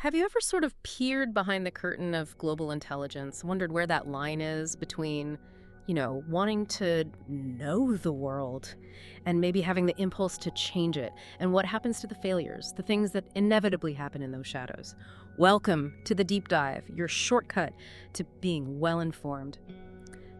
Have you ever sort of peered behind the curtain of global intelligence, wondered where that line is between, wanting to know the world and maybe having the impulse to change it, and what happens to the failures, the things that inevitably happen in those shadows? Welcome to the Deep Dive, your shortcut to being well-informed.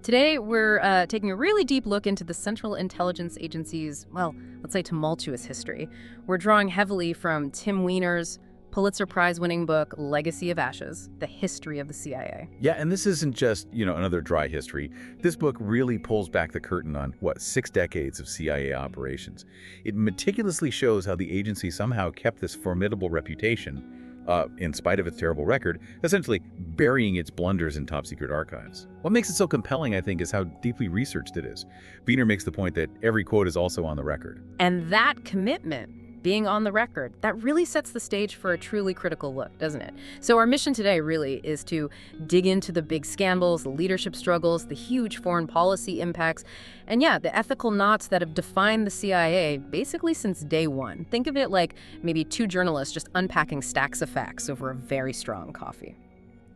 Today, we're taking a really deep look into the Central Intelligence Agency's, well, let's say tumultuous history. We're drawing heavily from Tim Weiner's Pulitzer Prize-winning book, Legacy of Ashes, The History of the CIA. Yeah, and this isn't just, another dry history. This book really pulls back the curtain on, 6 decades of CIA operations. It meticulously shows how the agency somehow kept this formidable reputation, in spite of its terrible record, essentially burying its blunders in top-secret archives. What makes it so compelling, I think, is how deeply researched it is. Weiner makes the point that every quote is also on the record. And that commitment, being on the record, that really sets the stage for a truly critical look, doesn't it? So our mission today really is to dig into the big scandals, the leadership struggles, the huge foreign policy impacts, and the ethical knots that have defined the CIA basically since day one. Think of it like maybe two journalists just unpacking stacks of facts over a very strong coffee.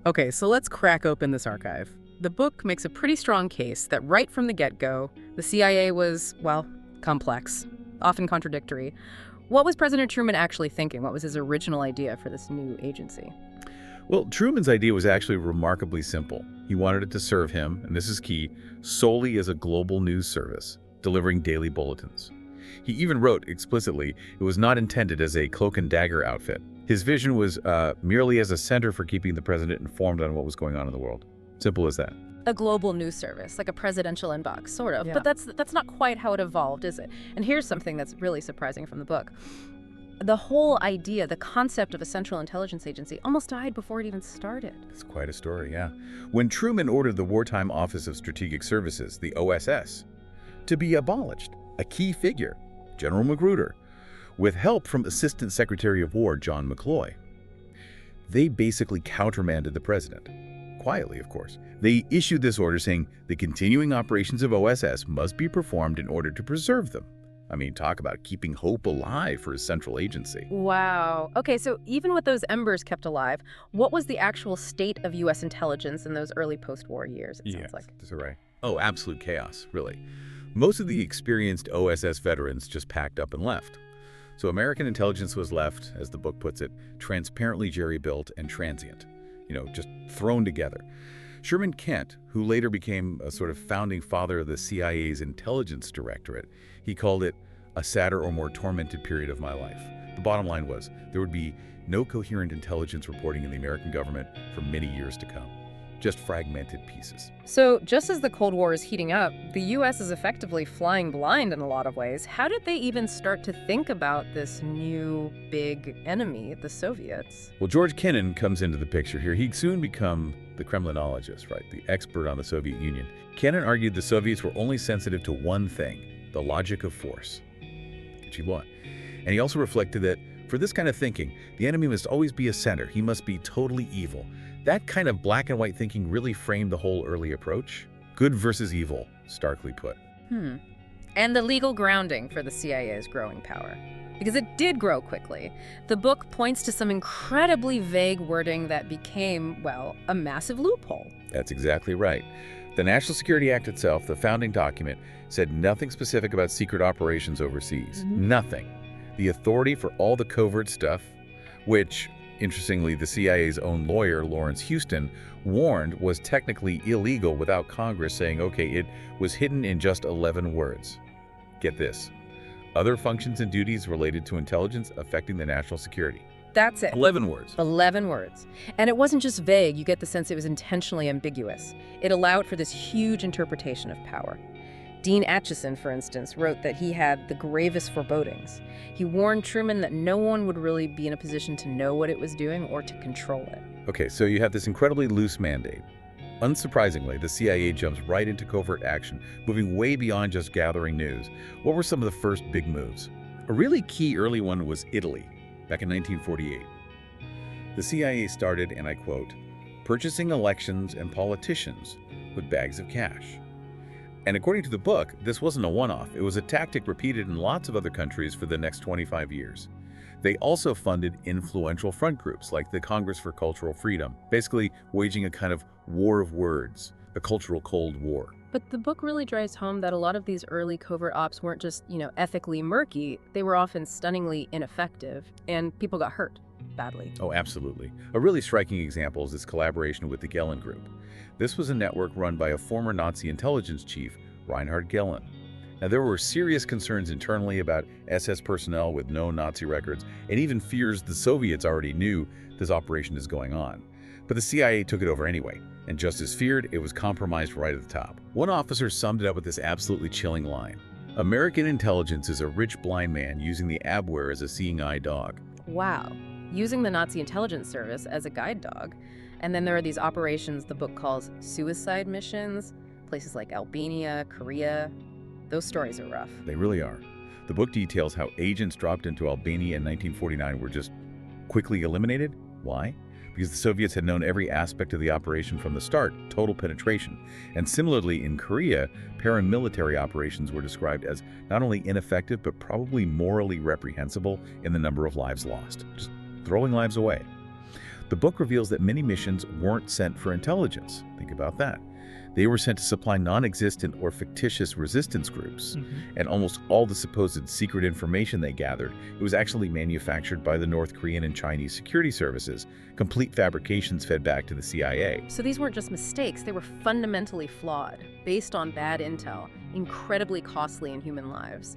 Okay, so let's crack open this archive. The book makes a pretty strong case that right from the get-go, the CIA was, complex, often contradictory. What was President Truman actually thinking? What was his original idea for this new agency? Well, Truman's idea was actually remarkably simple. He wanted it to serve him, and this is key, solely as a global news service, delivering daily bulletins. He even wrote explicitly it was not intended as a cloak and dagger outfit. His vision was merely as a center for keeping the president informed on what was going on in the world. Simple as that. A global news service, like a presidential inbox, sort of. Yeah. But that's not quite how it evolved, is it? And here's something that's really surprising from the book. The whole idea, the concept of a Central Intelligence Agency almost died before it even started. It's quite a story, yeah. When Truman ordered the Wartime Office of Strategic Services, the OSS, to be abolished, a key figure, General Magruder, with help from Assistant Secretary of War John McCloy, they basically countermanded the president. Quietly, of course. They issued this order saying the continuing operations of OSS must be performed in order to preserve them. I mean, talk about keeping hope alive for a central agency. Wow. Okay, so even with those embers kept alive, what was the actual state of U.S. intelligence in those early post-war years, it sounds like? That's right. Oh, absolute chaos, really. Most of the experienced OSS veterans just packed up and left. So American intelligence was left, as the book puts it, transparently jerry-built and transient. Just thrown together. Sherman Kent, who later became a sort of founding father of the CIA's intelligence directorate, he called it a sadder or more tormented period of my life. The bottom line was there would be no coherent intelligence reporting in the American government for many years to come. Just fragmented pieces. So just as the Cold War is heating up, the U.S. is effectively flying blind in a lot of ways. How did they even start to think about this new big enemy, the Soviets? Well, George Kennan comes into the picture here. He'd soon become the Kremlinologist, right? The expert on the Soviet Union. Kennan argued the Soviets were only sensitive to one thing, the logic of force. Which he won. And he also reflected that for this kind of thinking, the enemy must always be a center. He must be totally evil. That kind of black and white thinking really framed the whole early approach. Good versus evil, starkly put. And the legal grounding for the CIA's growing power. Because it did grow quickly. The book points to some incredibly vague wording that became, a massive loophole. That's exactly right. The National Security Act itself, the founding document, said nothing specific about secret operations overseas. Nothing. The authority for all the covert stuff, which, interestingly, the CIA's own lawyer, Lawrence Houston, warned was technically illegal without Congress saying, okay, it was hidden in just 11 words. Get this. Other functions and duties related to intelligence affecting the national security. That's it. 11 words. 11 words. And it wasn't just vague. You get the sense it was intentionally ambiguous. It allowed for this huge interpretation of power. Dean Acheson, for instance, wrote that he had the gravest forebodings. He warned Truman that no one would really be in a position to know what it was doing or to control it. Okay, so you have this incredibly loose mandate. Unsurprisingly, the CIA jumps right into covert action, moving way beyond just gathering news. What were some of the first big moves? A really key early one was Italy, back in 1948. The CIA started, and I quote, purchasing elections and politicians with bags of cash. And according to the book, this wasn't a one-off. It was a tactic repeated in lots of other countries for the next 25 years. They also funded influential front groups like the Congress for Cultural Freedom, basically waging a kind of war of words, a cultural Cold War. But the book really drives home that a lot of these early covert ops weren't just, ethically murky. They were often stunningly ineffective, and people got hurt badly. Oh, absolutely. A really striking example is this collaboration with the Gehlen Group. This was a network run by a former Nazi intelligence chief, Reinhard Gehlen. Now, there were serious concerns internally about SS personnel with no Nazi records, and even fears the Soviets already knew this operation is going on. But the CIA took it over anyway, and just as feared, it was compromised right at the top. One officer summed it up with this absolutely chilling line: "American intelligence is a rich blind man using the Abwehr as a seeing eye dog." Wow. Using the Nazi intelligence service as a guide dog. And then there are these operations the book calls suicide missions, places like Albania, Korea. Those stories are rough. They really are. The book details how agents dropped into Albania in 1949 were just quickly eliminated. Why? Because the Soviets had known every aspect of the operation from the start, total penetration. And similarly, in Korea, paramilitary operations were described as not only ineffective, but probably morally reprehensible in the number of lives lost, just throwing lives away. The book reveals that many missions weren't sent for intelligence. Think about that. They were sent to supply non-existent or fictitious resistance groups. And almost all the supposed secret information they gathered, it was actually manufactured by the North Korean and Chinese security services, complete fabrications fed back to the CIA. So these weren't just mistakes, they were fundamentally flawed, based on bad intel, incredibly costly in human lives.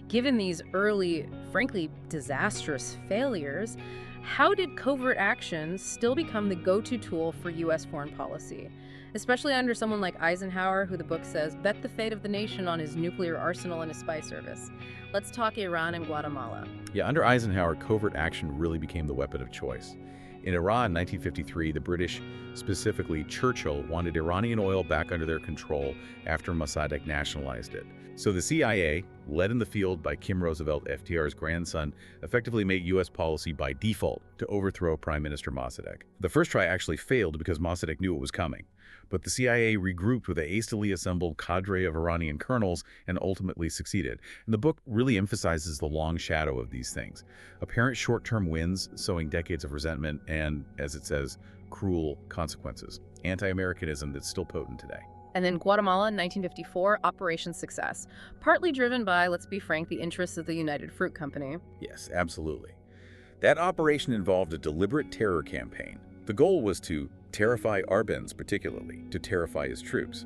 Given these early, frankly, disastrous failures, how did covert actions still become the go-to tool for U.S. foreign policy? Especially under someone like Eisenhower, who the book says bet the fate of the nation on his nuclear arsenal and his spy service. Let's talk Iran and Guatemala. Yeah, under Eisenhower, covert action really became the weapon of choice. In Iran, 1953, the British, specifically Churchill, wanted Iranian oil back under their control after Mossadegh nationalized it. So the CIA, led in the field by Kim Roosevelt, FDR's grandson, effectively made U.S. policy by default to overthrow Prime Minister Mossadegh. The first try actually failed because Mossadegh knew it was coming. But the CIA regrouped with a hastily assembled cadre of Iranian colonels and ultimately succeeded. And the book really emphasizes the long shadow of these things. Apparent short-term wins, sowing decades of resentment, and, as it says, cruel consequences. Anti-Americanism that's still potent today. And then Guatemala, 1954, Operation Success. Partly driven by, let's be frank, the interests of the United Fruit Company. Yes, absolutely. That operation involved a deliberate terror campaign. The goal was to terrify Arbenz, particularly, to terrify his troops.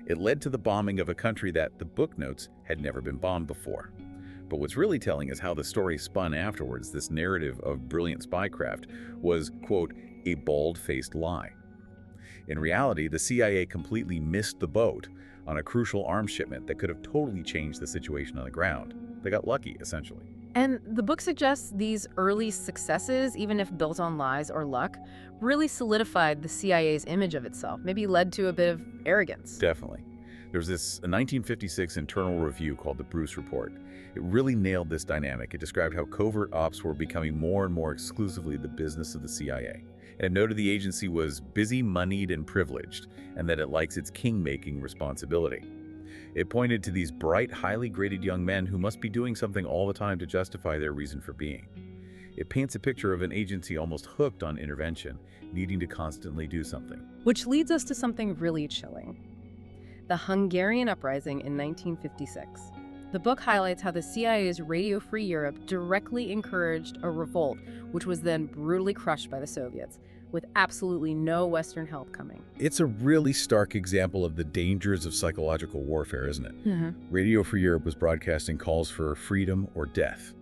It led to the bombing of a country that, the book notes, had never been bombed before. But what's really telling is how the story spun afterwards. This narrative of brilliant spycraft was, quote, a bald-faced lie. In reality, the CIA completely missed the boat on a crucial arms shipment that could have totally changed the situation on the ground. They got lucky, essentially. And the book suggests these early successes, even if built on lies or luck, really solidified the CIA's image of itself, maybe led to a bit of arrogance. Definitely. There's this 1956 internal review called the Bruce Report. It really nailed this dynamic. It described how covert ops were becoming more and more exclusively the business of the CIA. And it noted the agency was busy, moneyed, and privileged, and that it likes its king-making responsibility. It pointed to these bright, highly graded young men who must be doing something all the time to justify their reason for being. It paints a picture of an agency almost hooked on intervention, needing to constantly do something. Which leads us to something really chilling. The Hungarian Uprising in 1956. The book highlights how the CIA's Radio Free Europe directly encouraged a revolt, which was then brutally crushed by the Soviets, with absolutely no Western help coming. It's a really stark example of the dangers of psychological warfare, isn't it? Radio Free Europe was broadcasting calls for freedom or death.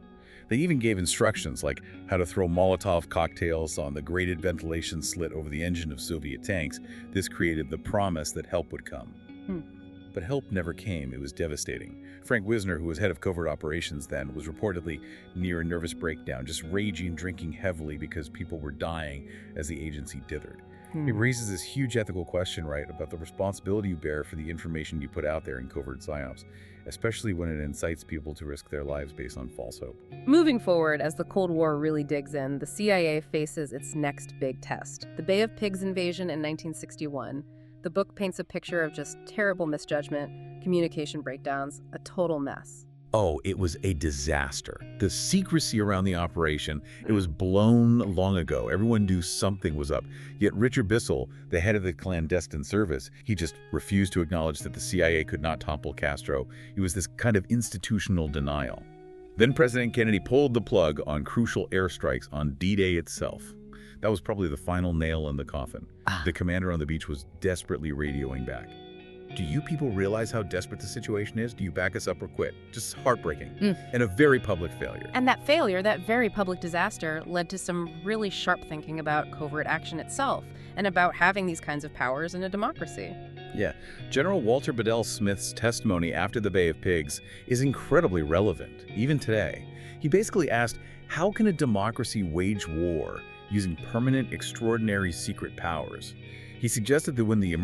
They even gave instructions like how to throw Molotov cocktails on the grated ventilation slit over the engine of Soviet tanks. This created the promise that help would come. But help never came. It was devastating. Frank Wisner, who was head of covert operations then, was reportedly near a nervous breakdown, just raging, drinking heavily because people were dying as the agency dithered. It raises this huge ethical question, right, about the responsibility you bear for the information you put out there in covert psyops, especially when it incites people to risk their lives based on false hope. Moving forward, as the Cold War really digs in, the CIA faces its next big test, the Bay of Pigs invasion in 1961. The book paints a picture of just terrible misjudgment, communication breakdowns, a total mess. Oh, it was a disaster. The secrecy around the operation, it was blown long ago. Everyone knew something was up. Yet Richard Bissell, the head of the clandestine service, he just refused to acknowledge that the CIA could not topple Castro. It was this kind of institutional denial. Then President Kennedy pulled the plug on crucial airstrikes on D-Day itself. That was probably the final nail in the coffin. The commander on the beach was desperately radioing back. Do you people realize how desperate the situation is? Do you back us up or quit? Just heartbreaking. And a very public failure. And that failure, that very public disaster, led to some really sharp thinking about covert action itself and about having these kinds of powers in a democracy. Yeah. General Walter Bedell Smith's testimony after the Bay of Pigs is incredibly relevant, even today. He basically asked, how can a democracy wage war using permanent, extraordinary secret powers? He suggested that when the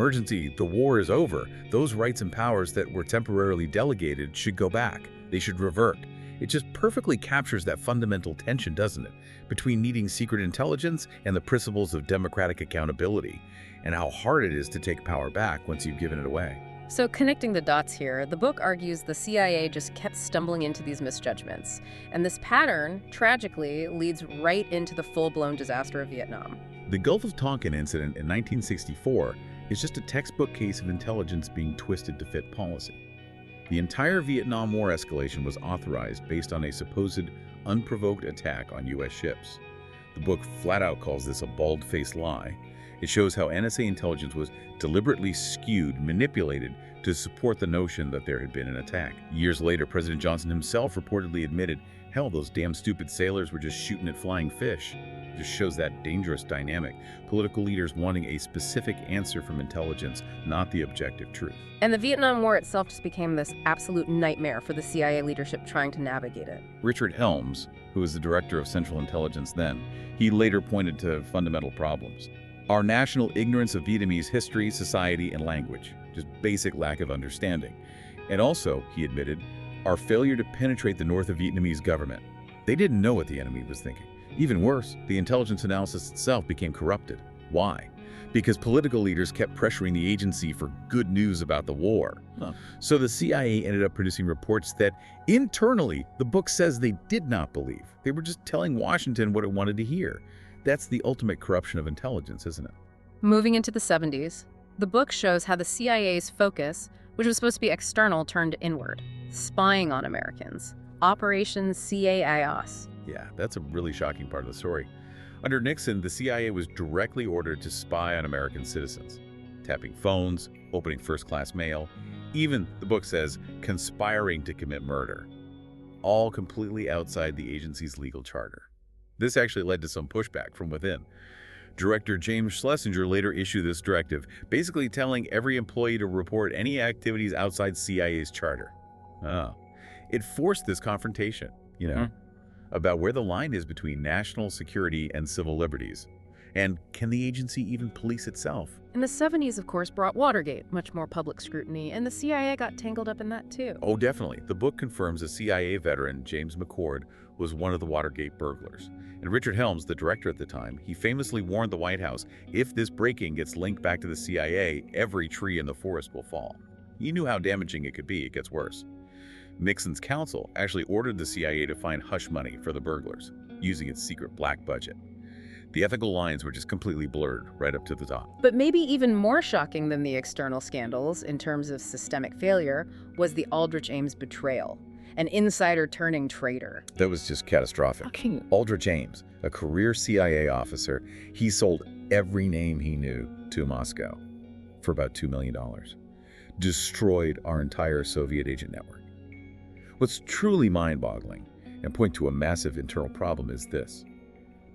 war is over, those rights and powers that were temporarily delegated should go back. They should revert. It just perfectly captures that fundamental tension, doesn't it, between needing secret intelligence and the principles of democratic accountability, and how hard it is to take power back once you've given it away. So connecting the dots here, the book argues the CIA just kept stumbling into these misjudgments. And this pattern, tragically, leads right into the full-blown disaster of Vietnam. The Gulf of Tonkin incident in 1964 is just a textbook case of intelligence being twisted to fit policy. The entire Vietnam War escalation was authorized based on a supposed unprovoked attack on U.S. ships. The book flat out calls this a bald-faced lie. It shows how NSA intelligence was deliberately skewed, manipulated to support the notion that there had been an attack. Years later, President Johnson himself reportedly admitted, hell, those damn stupid sailors were just shooting at flying fish. It just shows that dangerous dynamic. Political leaders wanting a specific answer from intelligence, not the objective truth. And the Vietnam War itself just became this absolute nightmare for the CIA leadership trying to navigate it. Richard Helms, who was the director of Central Intelligence then, he later pointed to fundamental problems. Our national ignorance of Vietnamese history, society, and language. Just basic lack of understanding. And also, he admitted, our failure to penetrate the North Vietnamese government. They didn't know what the enemy was thinking. Even worse, the intelligence analysis itself became corrupted. Why? Because political leaders kept pressuring the agency for good news about the war. So the CIA ended up producing reports that, internally, the book says they did not believe. They were just telling Washington what it wanted to hear. That's the ultimate corruption of intelligence, isn't it? Moving into the 70s, the book shows how the CIA's focus, which was supposed to be external, turned inward, spying on Americans. Operation CAIOS. Yeah, that's a really shocking part of the story. Under Nixon, the CIA was directly ordered to spy on American citizens, tapping phones, opening first-class mail, even, the book says, conspiring to commit murder. All completely outside the agency's legal charter. This actually led to some pushback from within. Director James Schlesinger later issued this directive, basically telling every employee to report any activities outside CIA's charter. It forced this confrontation, about where the line is between national security and civil liberties. And can the agency even police itself? And the 70s, of course, brought Watergate, much more public scrutiny, and the CIA got tangled up in that too. Oh, definitely. The book confirms a CIA veteran, James McCord, was one of the Watergate burglars. And Richard Helms, the director at the time, he famously warned the White House, if this break-in gets linked back to the CIA, every tree in the forest will fall. He knew how damaging it could be. It gets worse. Nixon's counsel actually ordered the CIA to find hush money for the burglars, using its secret black budget. The ethical lines were just completely blurred right up to the top. But maybe even more shocking than the external scandals in terms of systemic failure was the Aldrich Ames betrayal, an insider turning traitor. That was just catastrophic. Aldrich Ames, a career CIA officer, he sold every name he knew to Moscow for about $2 million. Destroyed our entire Soviet agent network. What's truly mind-boggling and point to a massive internal problem is this.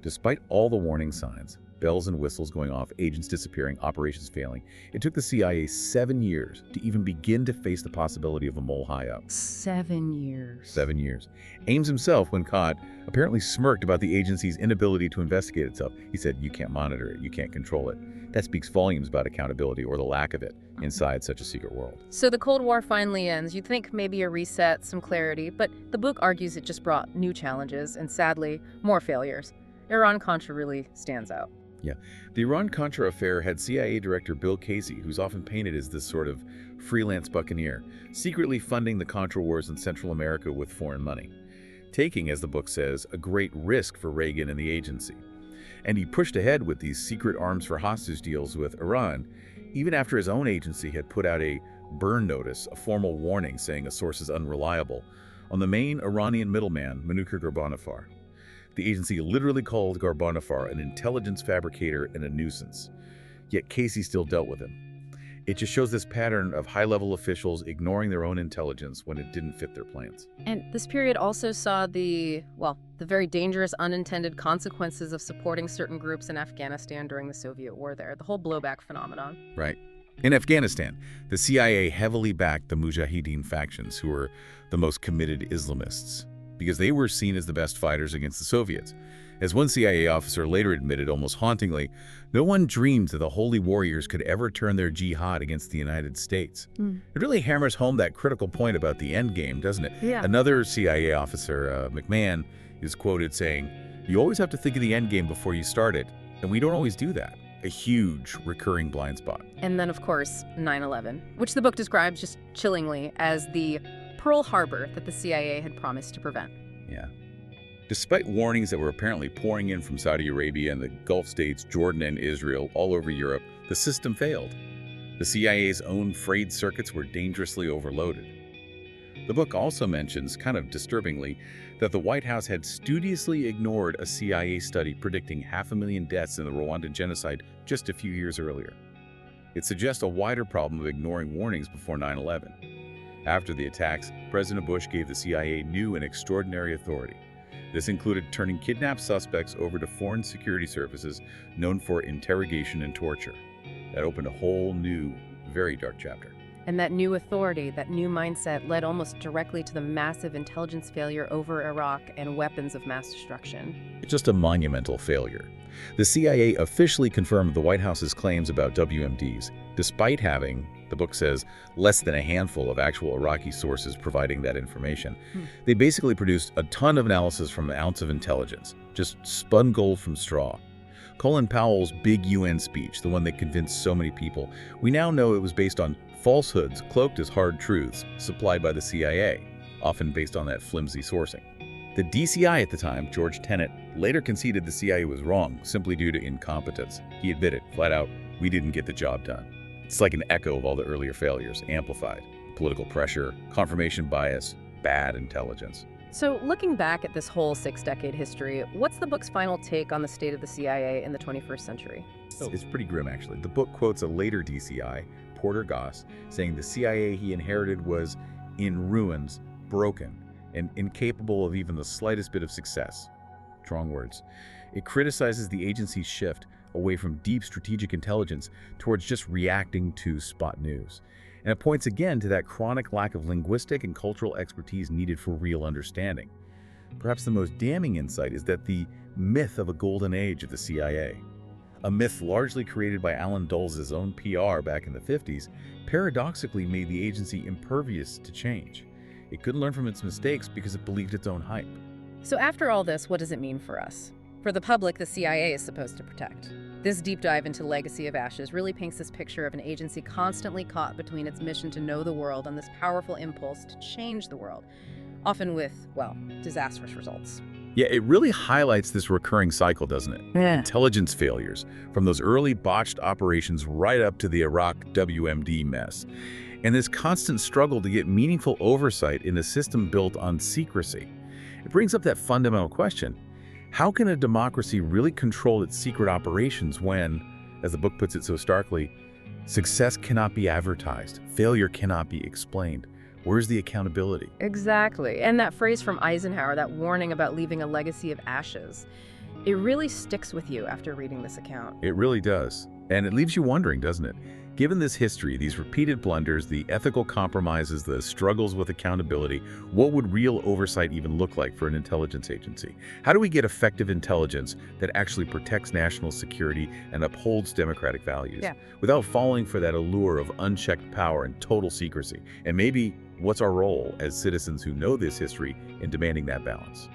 Despite all the warning signs, bells and whistles going off, agents disappearing, operations failing, it took the CIA 7 years to even begin to face the possibility of a mole high up. 7 years. 7 years. Ames himself, when caught, apparently smirked about the agency's inability to investigate itself. He said, you can't monitor it, you can't control it. That speaks volumes about accountability, or the lack of it, inside such a secret world. So the Cold War finally ends. You'd think maybe a reset, some clarity, but the book argues it just brought new challenges and, sadly, more failures. Iran-Contra really stands out. Yeah. The Iran-Contra affair had CIA Director Bill Casey, who's often painted as this sort of freelance buccaneer, secretly funding the Contra wars in Central America with foreign money, taking, as the book says, a great risk for Reagan and the agency. And he pushed ahead with these secret arms for hostage deals with Iran, even after his own agency had put out a burn notice, a formal warning saying a source is unreliable, on the main Iranian middleman, Manuka Ghorbanifar. The agency literally called Ghorbanifar an intelligence fabricator and a nuisance. Yet Casey still dealt with him. It just shows this pattern of high-level officials ignoring their own intelligence when it didn't fit their plans. And this period also saw the very dangerous unintended consequences of supporting certain groups in Afghanistan during the Soviet war there, the whole blowback phenomenon. Right. In Afghanistan, the CIA heavily backed the Mujahideen factions, who were the most committed Islamists, because they were seen as the best fighters against the Soviets. As one CIA officer later admitted almost hauntingly, no one dreamed that the holy warriors could ever turn their jihad against the United States. It really hammers home that critical point about the end game, doesn't it? Yeah. Another CIA officer, McMahon, is quoted saying, "You always have to think of the end game before you start it, and we don't always do that." A huge recurring blind spot. And then, of course, 9/11, which the book describes just chillingly as the Pearl Harbor that the CIA had promised to prevent. Yeah. Despite warnings that were apparently pouring in from Saudi Arabia and the Gulf states, Jordan and Israel, all over Europe, the system failed. The CIA's own frayed circuits were dangerously overloaded. The book also mentions, kind of disturbingly, that the White House had studiously ignored a CIA study predicting 500,000 deaths in the Rwandan genocide just a few years earlier. It suggests a wider problem of ignoring warnings before 9/11. After the attacks, President Bush gave the CIA new and extraordinary authority. This included turning kidnapped suspects over to foreign security services known for interrogation and torture. That opened a whole new, very dark chapter. And that new authority, that new mindset led almost directly to the massive intelligence failure over Iraq and weapons of mass destruction. It's just a monumental failure. The CIA officially confirmed the White House's claims about WMDs, despite having, the book says, less than a handful of actual Iraqi sources providing that information. They basically produced a ton of analysis from an ounce of intelligence, just spun gold from straw. Colin Powell's big UN speech, the one that convinced so many people, we now know it was based on falsehoods cloaked as hard truths supplied by the CIA, often based on that flimsy sourcing. The DCI at the time, George Tenet, later conceded the CIA was wrong simply due to incompetence. He admitted, flat out, we didn't get the job done. It's like an echo of all the earlier failures, amplified. Political pressure, confirmation bias, bad intelligence. So looking back at this whole 6-decade history, what's the book's final take on the state of the CIA in the 21st century? It's pretty grim, actually. The book quotes a later DCI, Porter Goss, saying the CIA he inherited was in ruins, broken, and incapable of even the slightest bit of success. Strong words. It criticizes the agency's shift away from deep strategic intelligence towards just reacting to spot news. And it points again to that chronic lack of linguistic and cultural expertise needed for real understanding. Perhaps the most damning insight is that the myth of a golden age of the CIA, a myth largely created by Alan Dulles' own PR back in the 50s, paradoxically made the agency impervious to change. It couldn't learn from its mistakes because it believed its own hype. So after all this, what does it mean for us? For the public, the CIA is supposed to protect. This deep dive into Legacy of Ashes really paints this picture of an agency constantly caught between its mission to know the world and this powerful impulse to change the world, often with, disastrous results. Yeah, it really highlights this recurring cycle, doesn't it? Yeah. Intelligence failures, from those early botched operations right up to the Iraq WMD mess. And this constant struggle to get meaningful oversight in a system built on secrecy. It brings up that fundamental question. How can a democracy really control its secret operations when, as the book puts it so starkly, success cannot be advertised, failure cannot be explained? Where's the accountability? Exactly. And that phrase from Eisenhower, that warning about leaving a legacy of ashes, it really sticks with you after reading this account. It really does. And it leaves you wondering, doesn't it? Given this history, these repeated blunders, the ethical compromises, the struggles with accountability, what would real oversight even look like for an intelligence agency? How do we get effective intelligence that actually protects national security and upholds democratic values without falling for that allure of unchecked power and total secrecy? And maybe what's our role as citizens who know this history in demanding that balance?